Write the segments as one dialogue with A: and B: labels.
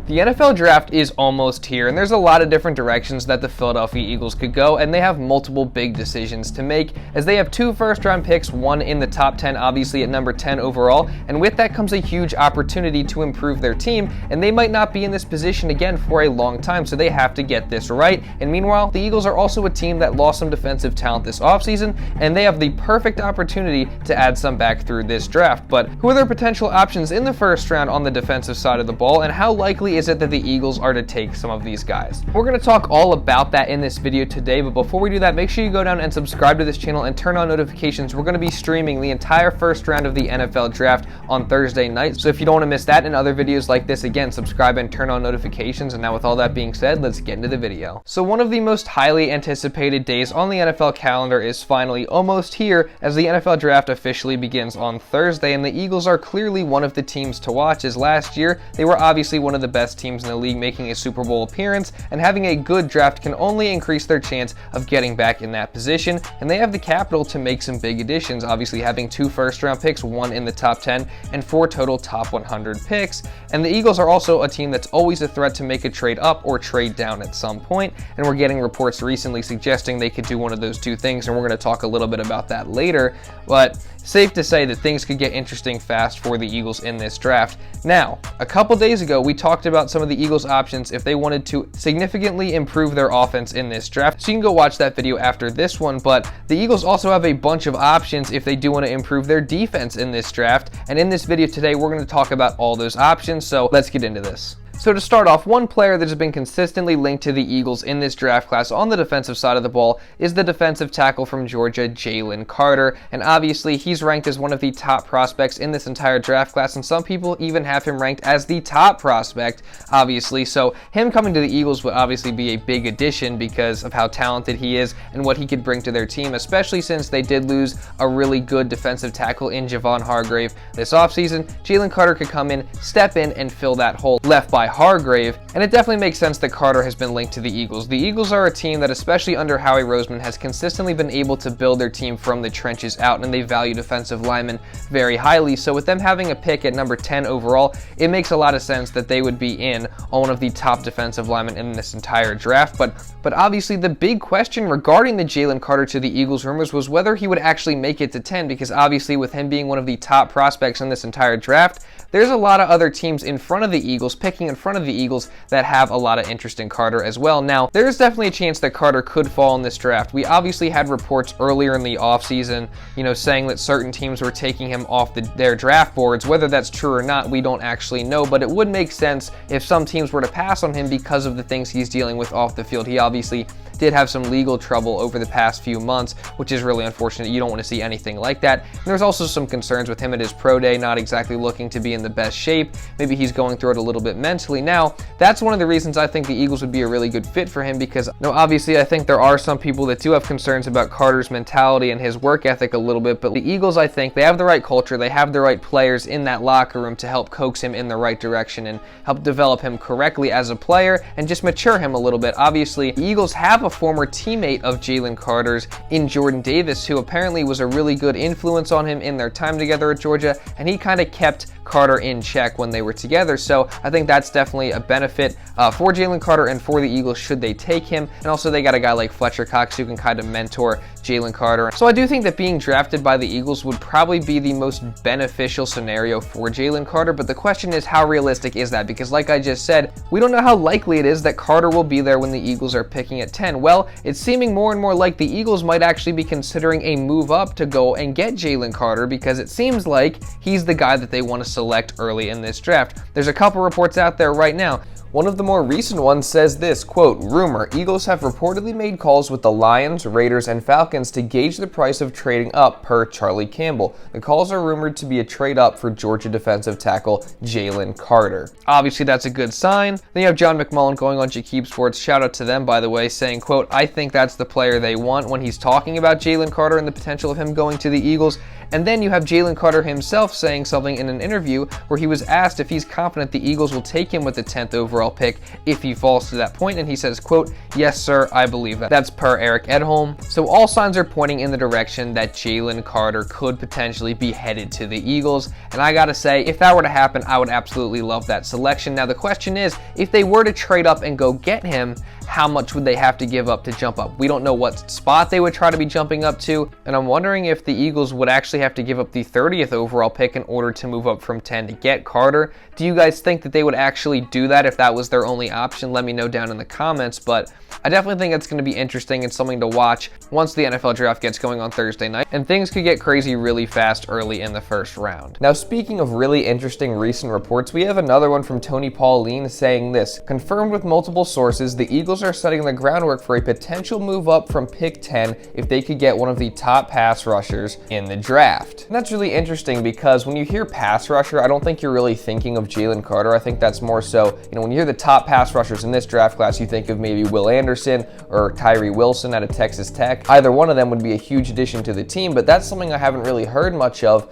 A: The NFL draft is almost here, and there's a lot of different directions that the Philadelphia Eagles could go, and they have multiple big decisions to make, as they have 2 first-round picks, one in the top 10, obviously at number 10 overall, and with that comes a huge opportunity to improve their team, and they might not be in this position again for a long time, so they have to get this right. And meanwhile, the Eagles are also a team that lost some defensive talent this offseason, and they have the perfect opportunity to add some back through this draft. But who are their potential options in the first round on the defensive side of the ball, and how likely is it that the Eagles are to take some of these guys? We're going to talk all about that in this video today, but before we do that, make sure you go down and subscribe to this channel and turn on notifications. We're going to be streaming the entire first round of the NFL draft on Thursday night, so if you don't want to miss that and other videos like this, again, subscribe and turn on notifications. And now with all that being said, let's get into the video. So one of the most highly anticipated days on the NFL calendar is finally almost here, as the NFL draft officially begins on Thursday, and the Eagles are clearly one of the teams to watch, as last year they were obviously one of the best teams in the league, making a Super Bowl appearance, and having a good draft can only increase their chance of getting back in that position, and they have the capital to make some big additions, obviously having 2 first-round picks, 1 in the top 10, and 4 total top 100 picks. And the Eagles are also a team that's always a threat to make a trade up or trade down at some point, and we're getting reports recently suggesting they could do one of those 2 things, and we're going to talk a little bit about that later. But safe to say that things could get interesting fast for the Eagles in this draft. Now, a couple days ago, we talked about some of the Eagles' options if they wanted to significantly improve their offense in this draft, so you can go watch that video after this one. But the Eagles also have a bunch of options if they do want to improve their defense in this draft, and in this video today, we're going to talk about all those options, so let's get into this. So to start off, one player that has been consistently linked to the Eagles in this draft class on the defensive side of the ball is the defensive tackle from Georgia, Jalen Carter. And obviously, he's ranked as one of the top prospects in this entire draft class, and some people even have him ranked as the top prospect, obviously. So him coming to the Eagles would obviously be a big addition because of how talented he is and what he could bring to their team, especially since they did lose a really good defensive tackle in Javon Hargrave this offseason. Jalen Carter could come in, step in, and fill that hole left by Hargrave, and it definitely makes sense that Carter has been linked to the Eagles. The Eagles are a team that, especially under Howie Roseman, has consistently been able to build their team from the trenches out, and they value defensive linemen very highly. So with them having a pick at number 10 overall, it makes a lot of sense that they would be in on one of the top defensive linemen in this entire draft. But obviously the big question regarding the Jalen Carter to the Eagles rumors was whether he would actually make it to 10, because obviously with him being one of the top prospects in this entire draft, there's a lot of other teams in front of the Eagles, picking in front of the Eagles, that have a lot of interest in Carter as well. Now, there's definitely a chance that Carter could fall in this draft. We obviously had reports earlier in the offseason, saying that certain teams were taking him off their draft boards. Whether that's true or not, we don't actually know, but it would make sense if some teams were to pass on him because of the things he's dealing with off the field. He obviously did have some legal trouble over the past few months, which is really unfortunate. You don't want to see anything like that. And there's also some concerns with him at his pro day, not exactly looking to be in the best shape. Maybe he's going through it a little bit mentally. Now, that's one of the reasons I think the Eagles would be a really good fit for him, because obviously I think there are some people that do have concerns about Carter's mentality and his work ethic a little bit, but the Eagles, I think they have the right culture, they have the right players in that locker room to help coax him in the right direction and help develop him correctly as a player and just mature him a little bit. Obviously, the Eagles have a former teammate of Jalen Carter's in Jordan Davis, who apparently was a really good influence on him in their time together at Georgia, and he kind of kept Carter in check when they were together. So I think that's definitely a benefit for Jalen Carter and for the Eagles should they take him. And also they got a guy like Fletcher Cox who can kind of mentor Jalen Carter. So I do think that being drafted by the Eagles would probably be the most beneficial scenario for Jalen Carter, but the question is, how realistic is that? Because like I just said, we don't know how likely it is that Carter will be there when the Eagles are picking at 10. Well, it's seeming more and more like the Eagles might actually be considering a move up to go and get Jalen Carter, because it seems like he's the guy that they want to select early in this draft. There's a couple reports out there right now. One of the more recent ones says this, quote, rumor, Eagles have reportedly made calls with the Lions, Raiders, and Falcons to gauge the price of trading up per Charlie Campbell. The calls are rumored to be a trade up for Georgia defensive tackle Jalen Carter. Obviously, that's a good sign. Then you have John McMullen going on Jakeem Sports, shout out to them, by the way, saying, quote, I think that's the player they want when he's talking about Jalen Carter and the potential of him going to the Eagles. And then you have Jalen Carter himself saying something in an interview where he was asked if he's confident the Eagles will take him with the 10th overall pick if he falls to that point, and he says, quote, "Yes, sir, I believe that." That's per Eric Edholm. So all signs are pointing in the direction that Jalen Carter could potentially be headed to the Eagles, and I gotta say, if that were to happen, I would absolutely love that selection. Now the question is, if they were to trade up and go get him, how much would they have to give up to jump up? We don't know what spot they would try to be jumping up to, and I'm wondering if the Eagles would actually have to give up the 30th overall pick in order to move up from 10 to get Carter. Do you guys think that they would actually do that if that was their only option? Let me know down in the comments, but I definitely think it's going to be interesting and something to watch once the NFL draft gets going on Thursday night, and things could get crazy really fast early in the first round. Now, speaking of really interesting recent reports, we have another one from Tony Pauline saying this: confirmed with multiple sources, the Eagles are setting the groundwork for a potential move up from pick 10 if they could get one of the top pass rushers in the draft. And that's really interesting because when you hear pass rusher, I don't think you're really thinking of Jalen Carter. I think that's more so, when you hear the top pass rushers in this draft class, you think of maybe Will Anderson or Tyree Wilson out of Texas Tech. Either one of them would be a huge addition to the team, but that's something I haven't really heard much of,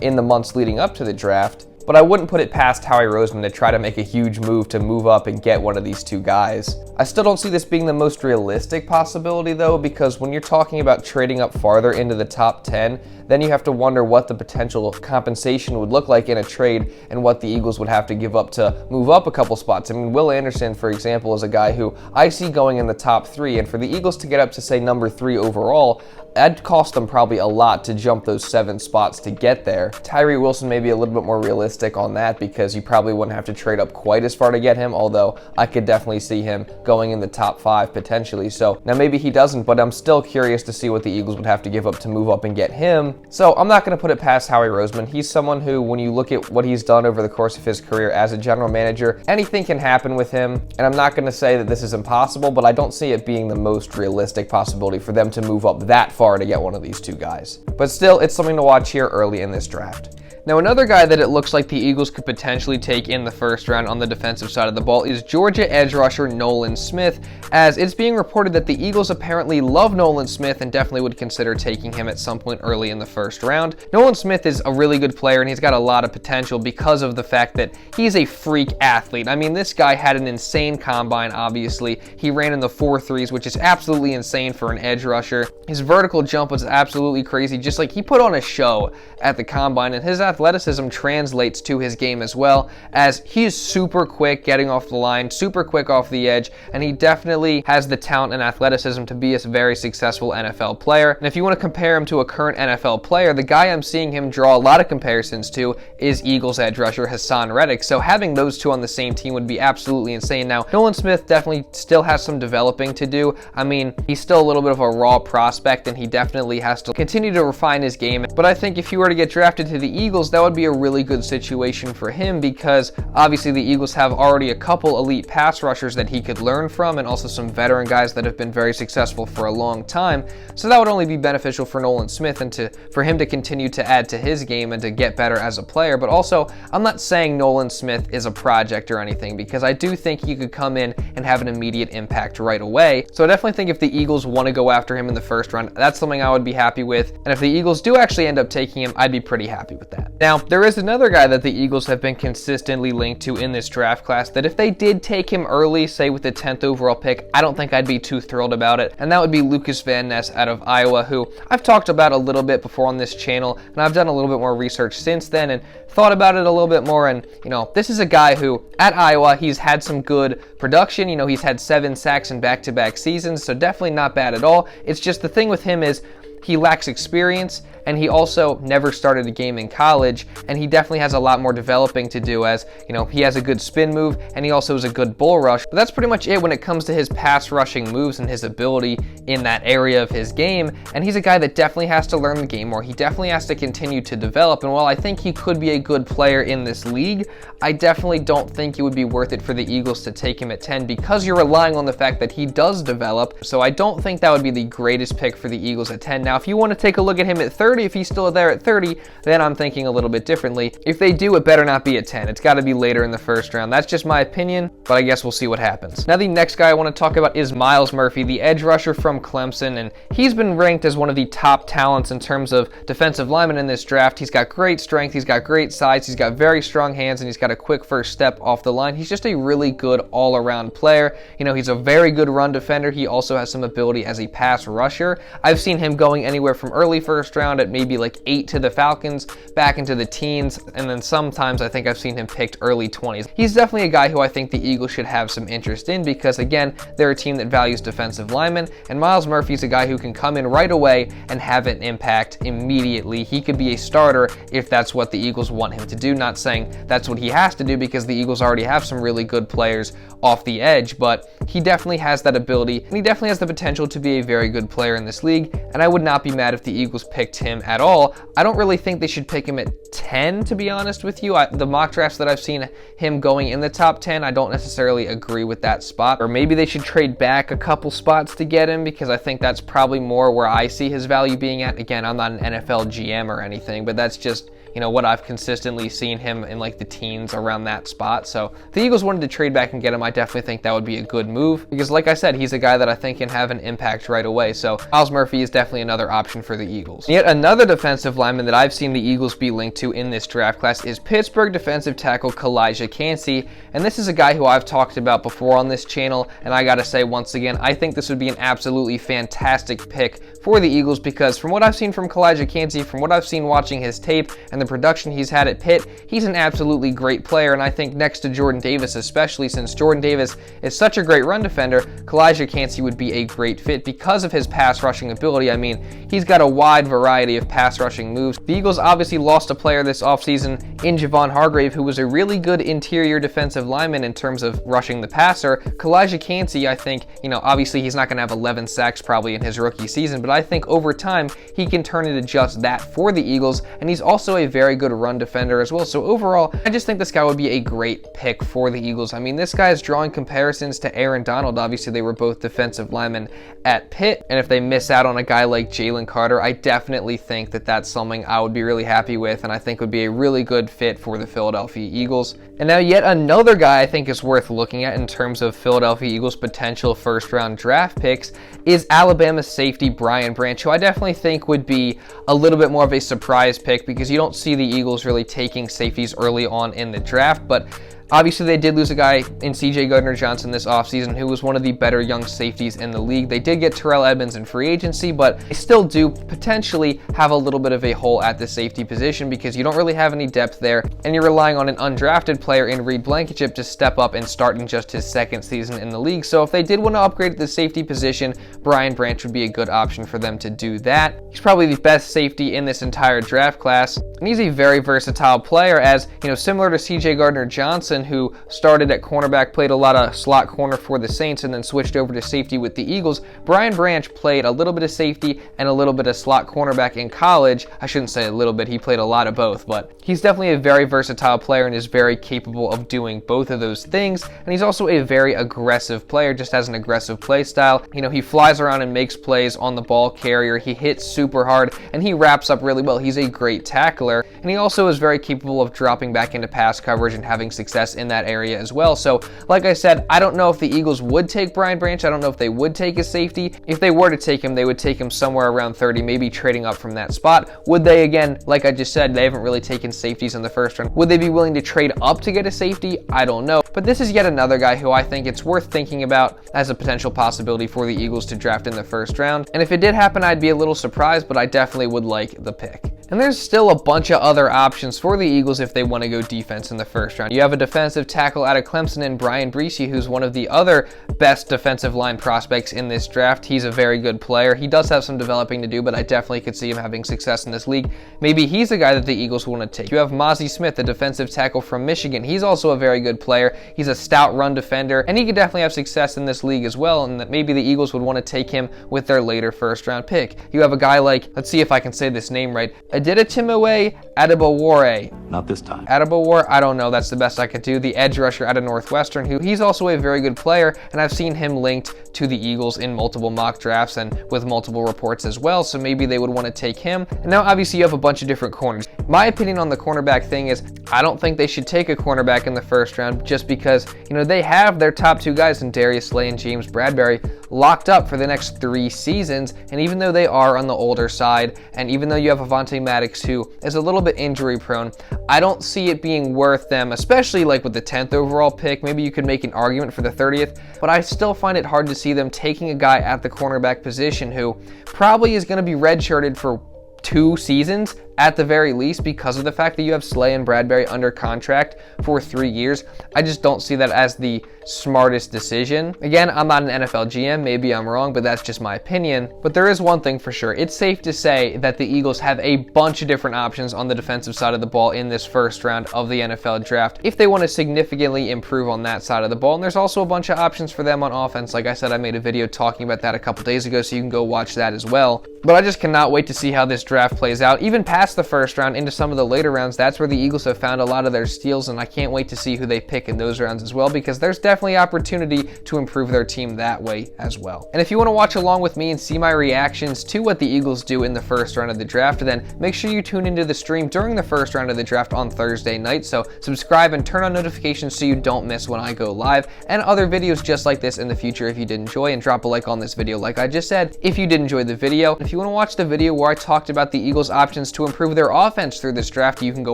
A: in the months leading up to the draft. But I wouldn't put it past Howie Roseman to try to make a huge move to move up and get one of these two guys. I still don't see this being the most realistic possibility though, because when you're talking about trading up farther into the top 10, then you have to wonder what the potential compensation would look like in a trade and what the Eagles would have to give up to move up a couple spots. I mean, Will Anderson, for example, is a guy who I see going in the top 3, and for the Eagles to get up to, say, number 3 overall, that'd cost them probably a lot to jump those 7 spots to get there. Tyree Wilson may be a little bit more realistic on that because you probably wouldn't have to trade up quite as far to get him, although I could definitely see him going in the top 5 potentially. So now maybe he doesn't, but I'm still curious to see what the Eagles would have to give up to move up and get him. So I'm not going to put it past Howie Roseman. He's someone who, when you look at what he's done over the course of his career as a general manager, anything can happen with him. And I'm not going to say that this is impossible, but I don't see it being the most realistic possibility for them to move up that far to get one of these two guys. But still, it's something to watch here early in this draft. Now, another guy that it looks like the Eagles could potentially take in the first round on the defensive side of the ball is Georgia edge rusher Nolan Smith, as it's being reported that the Eagles apparently love Nolan Smith and definitely would consider taking him at some point early in the first round. Nolan Smith is a really good player, and he's got a lot of potential because of the fact that he's a freak athlete. I mean, this guy had an insane combine, obviously. He ran in the 4.3s, which is absolutely insane for an edge rusher. His vertical jump was absolutely crazy, just like he put on a show at the combine, and his athleticism translates to his game as well, as he is super quick getting off the line, super quick off the edge, and he definitely has the talent and athleticism to be a very successful NFL player. And if you want to compare him to a current NFL player, the guy I'm seeing him draw a lot of comparisons to is Eagles edge rusher Haason Reddick. So having those two on the same team would be absolutely insane. Now, Nolan Smith definitely still has some developing to do. I mean, he's still a little bit of a raw prospect, and he definitely has to continue to refine his game. But I think if he were to get drafted to the Eagles, that would be a really good situation for him, because obviously the Eagles have already a couple elite pass rushers that he could learn from, and also some veteran guys that have been very successful for a long time. So that would only be beneficial for Nolan Smith and for him to continue to add to his game and to get better as a player. But also, I'm not saying Nolan Smith is a project or anything, because I do think he could come in and have an immediate impact right away. So I definitely think if the Eagles want to go after him in the first round, that's something I would be happy with. And if the Eagles do actually end up taking him, I'd be pretty happy with that. Now, there is another guy that the Eagles have been consistently linked to in this draft class that if they did take him early, say with the 10th overall pick, I don't think I'd be too thrilled about it, and that would be Lukas Van Ness out of Iowa, who I've talked about a little bit before on this channel, and I've done a little bit more research since then and thought about it a little bit more. And this is a guy who at Iowa, he's had some good production. He's had 7 sacks in back-to-back seasons, so definitely not bad at all. It's just the thing with him is he lacks experience, and he also never started a game in college, and he definitely has a lot more developing to do, as he has a good spin move, and he also is a good bull rush. But that's pretty much it when it comes to his pass rushing moves and his ability in that area of his game. And he's a guy that definitely has to learn the game more. He definitely has to continue to develop, and while I think he could be a good player in this league, I definitely don't think it would be worth it for the Eagles to take him at 10, because you're relying on the fact that he does develop. So I don't think that would be the greatest pick for the Eagles at 10. Now, if you want to take a look at him at 30, 30. If he's still there at 30, then I'm thinking a little bit differently. If they do, it better not be at 10. It's got to be later in the first round. That's just my opinion, but I guess we'll see what happens. Now, the next guy I want to talk about is Myles Murphy, the edge rusher from Clemson, and he's been ranked as one of the top talents in terms of defensive linemen in this draft. He's got great strength, he's got great size, he's got very strong hands, and he's got a quick first step off the line. He's just a really good all-around player. You know, he's a very good run defender. He also has some ability as a pass rusher. I've seen him going anywhere from early first round at maybe like 8 to the Falcons, back into the teens, and then sometimes I think I've seen him picked early 20s. He's definitely a guy who I think the Eagles should have some interest in because, again, they're a team that values defensive linemen, and Myles Murphy's a guy who can come in right away and have an impact immediately. He could be a starter if that's what the Eagles want him to do. Not saying that's what he has to do because the Eagles already have some really good players off the edge, but he definitely has that ability, and he definitely has the potential to be a very good player in this league, and I would not be mad if the Eagles picked him at all. I don't really think they should pick him at 10, to be honest with you. The mock drafts that I've seen him going in the top 10, I don't necessarily agree with that spot, or maybe they should trade back a couple spots to get him because I think that's probably more where I see his value being at. Again, I'm not an NFL GM or anything, but that's just, you know, what I've consistently seen him in like the teens around that spot. So if the Eagles wanted to trade back and get him, I definitely think that would be a good move because, like I said, he's a guy that I think can have an impact right away. So Myles Murphy is definitely another option for the Eagles. Yet another defensive lineman that I've seen the Eagles be linked to in this draft class is Pittsburgh defensive tackle Calijah Kancey, and this is a guy who I've talked about before on this channel, and I gotta say once again, I think this would be an absolutely fantastic pick for the Eagles because from what I've seen from Calijah Kancey, from what I've seen watching his tape and the production he's had at Pitt, he's an absolutely great player, and I think next to Jordan Davis, especially since Jordan Davis is such a great run defender, Calijah Kancey would be a great fit because of his pass rushing ability. I mean, he's got a wide variety of pass rushing moves. The Eagles obviously lost a player this offseason in Javon Hargrave, who was a really good interior defensive lineman in terms of rushing the passer. Calijah Kancey, I think, you know, obviously he's not going to have 11 sacks probably in his rookie season, but I think over time he can turn into just that for the Eagles, and he's also a very good run defender as well. So overall, I just think this guy would be a great pick for the Eagles. I mean, this guy is drawing comparisons to Aaron Donald. Obviously, they were both defensive linemen at Pitt, and if they miss out on a guy like Jalen Carter, I definitely think that that's something I would be really happy with, and I think would be a really good fit for the Philadelphia Eagles. And now yet another guy I think is worth looking at in terms of Philadelphia Eagles potential first-round draft picks is Alabama safety Bryan Bresee, who I definitely think would be a little bit more of a surprise pick because you don't see the Eagles really taking safeties early on in the draft, but obviously, they did lose a guy in C.J. Gardner-Johnson this offseason who was one of the better young safeties in the league. They did get Terrell Edmunds in free agency, but they still do potentially have a little bit of a hole at the safety position because you don't really have any depth there, and you're relying on an undrafted player in Reed Blankenship to step up and start in just his second season in the league. So if they did want to upgrade the safety position, Bryan Bresee would be a good option for them to do that. He's probably the best safety in this entire draft class, and he's a very versatile player as, you know, similar to C.J. Gardner-Johnson, who started at cornerback, played a lot of slot corner for the Saints, and then switched over to safety with the Eagles. Bryan Bresee played a little bit of safety and a little bit of slot cornerback in college. I shouldn't say a little bit, he played a lot of both, but he's definitely a very versatile player and is very capable of doing both of those things, and he's also a very aggressive player, just has an aggressive play style. You know, he flies around and makes plays on the ball carrier, he hits super hard, and he wraps up really well. He's a great tackler, and he also is very capable of dropping back into pass coverage and having success in that area as well. So like I said, I don't know if the Eagles would take Bryan Bresee. I don't know if they would take a safety. If they were to take him, they would take him somewhere around 30, maybe trading up from that spot. Would they, again, like I just said, they haven't really taken safeties in the first round. Would they be willing to trade up to get a safety? I don't know. But this is yet another guy who I think it's worth thinking about as a potential possibility for the Eagles to draft in the first round. And if it did happen, I'd be a little surprised, but I definitely would like the pick. And there's still a bunch of other options for the Eagles if they want to go defense in the first round. You have a defensive tackle out of Clemson in Bryan Bresee, who's one of the other best defensive line prospects in this draft. He's a very good player. He does have some developing to do, but I definitely could see him having success in this league. Maybe he's a guy that the Eagles want to take. You have Mazi Smith, the defensive tackle from Michigan. He's also a very good player. He's a stout run defender, and he could definitely have success in this league as well, and that maybe the Eagles would want to take him with their later first round pick. You have a guy like, let's see if I can say this name right, Adetamiwa Adebawore.
B: Not this time.
A: Adebawore, I don't know. That's the best I could do. The edge rusher out of Northwestern, who he's also a very good player, and I've seen him linked to the Eagles in multiple mock drafts and with multiple reports as well, so maybe they would want to take him. And now obviously you have a bunch of different corners. My opinion on the cornerback thing is I don't think they should take a cornerback in the first round just because, you know, they have their top two guys in Darius and James Bradberry locked up for the next 3 seasons, and even though they are on the older side, and even though you have Avonte Maddox who is a little bit injury prone, I don't see it being worth them, especially like with the 10th overall pick. Maybe you could make an argument for the 30th, but I still find it hard to see them taking a guy at the cornerback position who probably is going to be redshirted for 2 seasons at the very least because of the fact that you have Slay and Bradberry under contract for 3 years. I just don't see that as the smartest decision. Again, I'm not an NFL GM, maybe I'm wrong, but that's just my opinion. But there is one thing for sure. It's safe to say that the Eagles have a bunch of different options on the defensive side of the ball in this first round of the NFL draft if they want to significantly improve on that side of the ball. And there's also a bunch of options for them on offense. Like I said, I made a video talking about that a couple days ago, so you can go watch that as well. But I just cannot wait to see how this draft plays out. Even past the first round into some of the later rounds, that's where the Eagles have found a lot of their steals, and I can't wait to see who they pick in those rounds as well, because there's definitely opportunity to improve their team that way as well. And if you want to watch along with me and see my reactions to what the Eagles do in the first round of the draft, then make sure you tune into the stream during the first round of the draft on Thursday night. So subscribe and turn on notifications so you don't miss when I go live, and other videos just like this in the future if you did enjoy, and drop a like on this video like I just said if you did enjoy the video. If you want to watch the video where I talked about the Eagles' options to improve their offense through this draft, you can go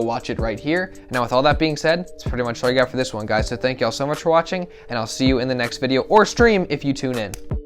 A: watch it right here. Now with all that being said, that's pretty much all I got for this one, guys. So thank y'all so much for watching, and I'll see you in the next video or stream if you tune in.